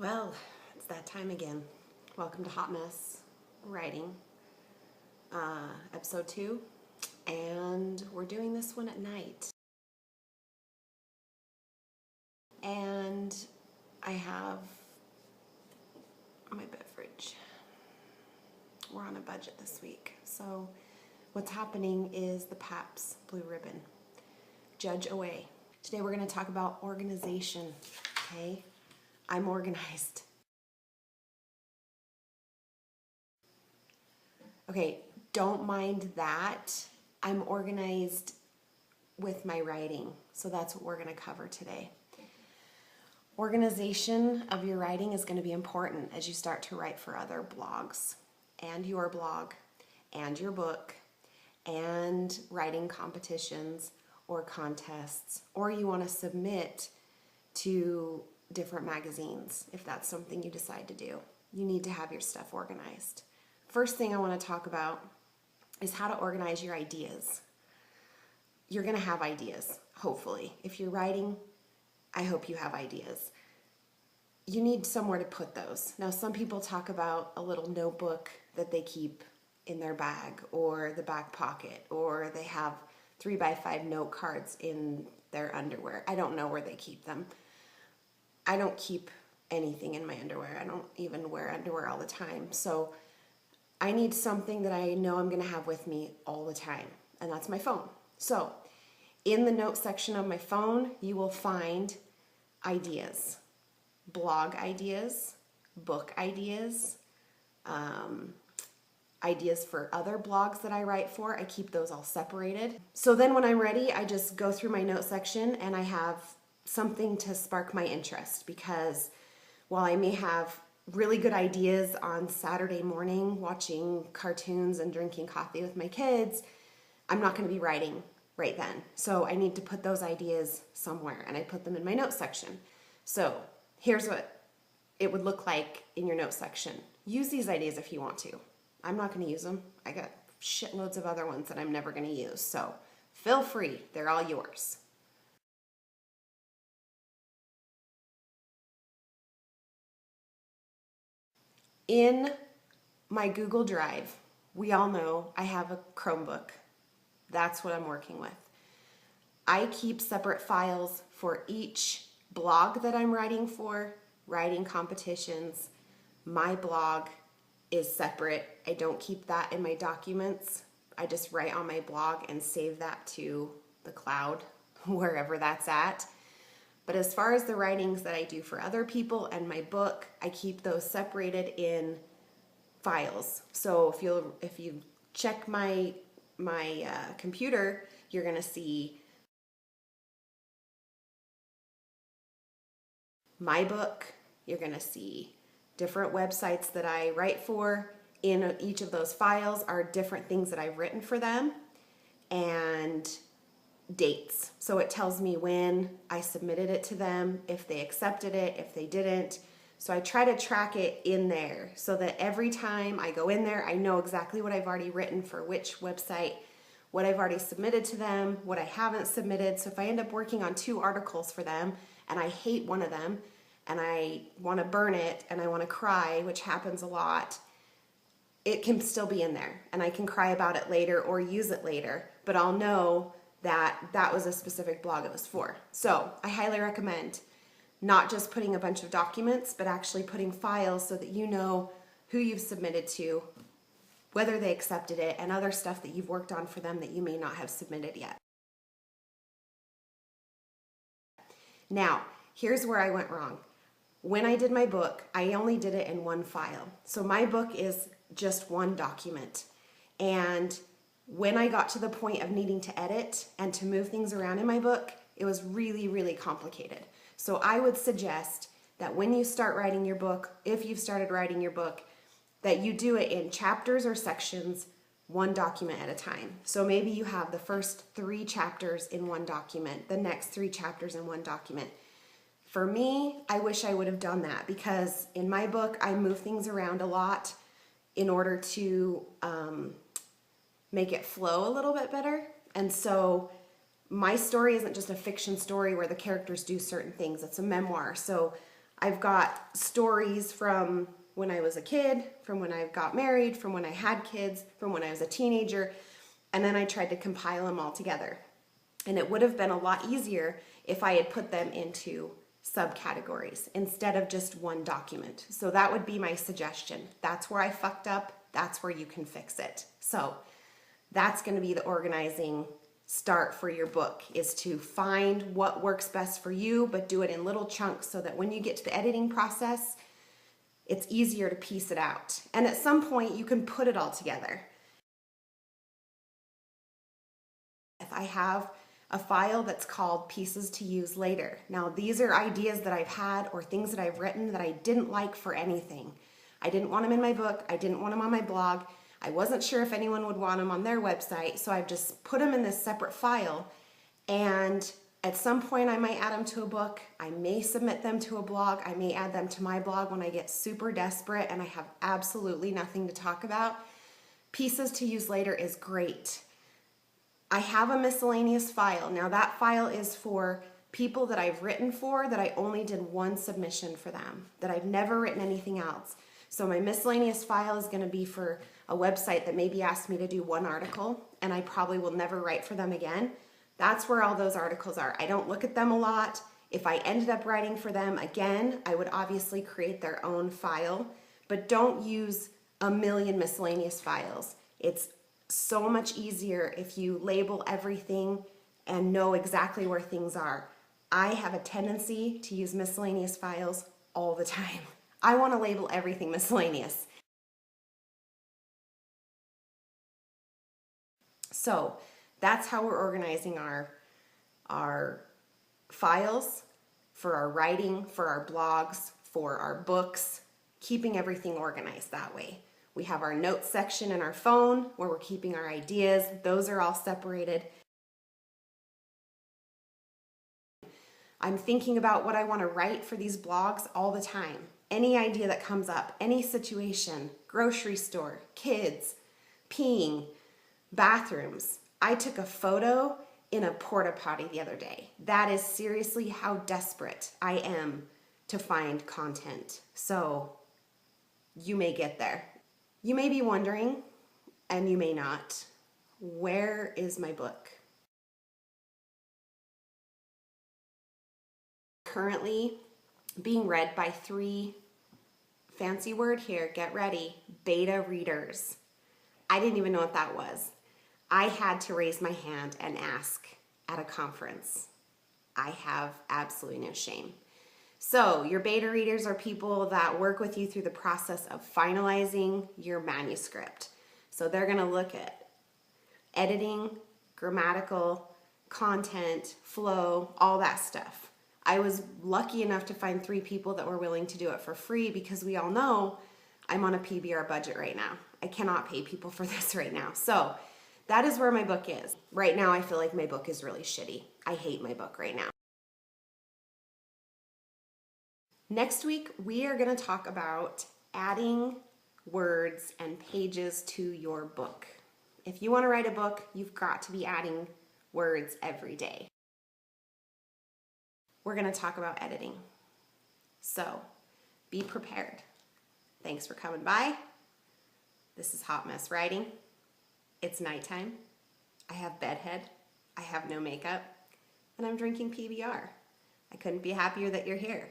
Well, it's that time again. Welcome to Hot Mess Writing, episode 2, and we're doing this one at night. And I have my beverage. We're on a budget this week, so what's happening is the Pabst Blue Ribbon. Judge away. Today we're going to talk about organization, okay? I'm organized. Okay, don't mind that. I'm organized with my writing, so that's what we're going to cover today. Organization of your writing is going to be important as you start to write for other blogs and your blog and your book and writing competitions or contests, or you want to submit to different magazines if that's something you decide to do. You need to have your stuff organized. First thing I want to talk about is how to organize your ideas. You're going to have ideas, hopefully. If you're writing, I hope you have ideas. You need somewhere to put those. Now, some people talk about a little notebook that they keep in their bag or the back pocket, or they have 3x5 note cards in their underwear. I don't know where they keep them. I don't keep anything in my underwear. I don't even wear underwear all the time. So I need something that I know I'm going to have with me all the time, and that's my phone. So in the note section of my phone, you will find ideas, blog ideas, book ideas, ideas for other blogs that I write for. I keep those all separated. So then when I'm ready, I just go through my note section and I have something to spark my interest, because while I may have really good ideas on Saturday morning watching cartoons and drinking coffee with my kids, I'm not going to be writing right then. So I need to put those ideas somewhere, and I put them in my note section. So here's what it would look like in your note section. Use these ideas if you want to. I'm not going to use them. I got shitloads of other ones that I'm never going to use. So feel free. They're all yours. In my Google Drive, we all know I have a Chromebook. That's what I'm working with. I keep separate files for each blog that I'm writing for, writing competitions. My blog is separate. I don't keep that in my documents. I just write on my blog and save that to the cloud, wherever that's at. But as far as the writings that I do for other people and my book, I keep those separated in files. So if you check my computer, you're going to see my book. You're going to see different websites that I write for. In each of those files are different things that I've written for them and dates. So it tells me when I submitted it to them, if they accepted it, if they didn't. So I try to track it in there so that every time I go in there, I know exactly what I've already written for which website, what I've already submitted to them, what I haven't submitted. So if I end up working on 2 articles for them and I hate one of them and I want to burn it and I want to cry, which happens a lot, it can still be in there and I can cry about it later or use it later, but I'll know that that was a specific blog it was for. So I highly recommend not just putting a bunch of documents, but actually putting files so that you know who you've submitted to, whether they accepted it, and other stuff that you've worked on for them that you may not have submitted yet. Now, here's where I went wrong. When I did my book, I only did it in one file. So my book is just one document. And when I got to the point of needing to edit and to move things around in my book, it was really, really complicated. So I would suggest that when you start writing your book, if you've started writing your book, that you do it in chapters or sections, one document at a time. So maybe you have the first 3 chapters in one document, the next 3 chapters in one document. For me, I wish I would have done that, because in my book, I move things around a lot in order to make it flow a little bit better. And so my story isn't just a fiction story where the characters do certain things. It's a memoir. So I've got stories from when I was a kid, from when I got married, from when I had kids, from when I was a teenager, and then I tried to compile them all together. And it would have been a lot easier if I had put them into subcategories instead of just one document. So that would be my suggestion. That's where I fucked up. That's where you can fix it. So that's going to be the organizing start for your book, is to find what works best for you, but do it in little chunks so that when you get to the editing process, it's easier to piece it out. And at some point you can put it all together. If I have a file that's called Pieces to Use Later. Now these are ideas that I've had or things that I've written that I didn't like for anything. I didn't want them in my book. I didn't want them on my blog. I wasn't sure if anyone would want them on their website, so I've just put them in this separate file, and at some point I might add them to a book. I may submit them to a blog. I may add them to my blog when I get super desperate and I have absolutely nothing to talk about. Pieces to Use Later is great. I have a miscellaneous file. Now that file is for people that I've written for that I only did one submission for them, that I've never written anything else. So my miscellaneous file is going to be for a website that maybe asked me to do one article and I probably will never write for them again. That's where all those articles are. I don't look at them a lot. If I ended up writing for them again, I would obviously create their own file, but don't use a million miscellaneous files. It's so much easier if you label everything and know exactly where things are. I have a tendency to use miscellaneous files all the time. I want to label everything miscellaneous. So that's how we're organizing our files for our writing, for our blogs, for our books, keeping everything organized that way. We have our notes section in our phone where we're keeping our ideas. Those are all separated. I'm thinking about what I want to write for these blogs all the time. Any idea that comes up, any situation, grocery store, kids, peeing, bathrooms. I took a photo in a porta potty the other day. That is seriously how desperate I am to find content. So you may get there. You may be wondering, and you may not, where is my book? Currently being read by 3, fancy word here, get ready, beta readers. I didn't even know what that was. I had to raise my hand and ask at a conference. I have absolutely no shame. So your beta readers are people that work with you through the process of finalizing your manuscript. So they're going to look at editing, grammatical, content, flow, all that stuff. I was lucky enough to find 3 people that were willing to do it for free because we all know I'm on a PBR budget right now. I cannot pay people for this right now. So that is where my book is. Right now I feel like my book is really shitty. I hate my book right now. Next week, we are going to talk about adding words and pages to your book. If you want to write a book, you've got to be adding words every day. We're going to talk about editing. So be prepared. Thanks for coming by. This is Hot Mess Writing. It's nighttime. I have bedhead. I have no makeup. And I'm drinking PBR. I couldn't be happier that you're here.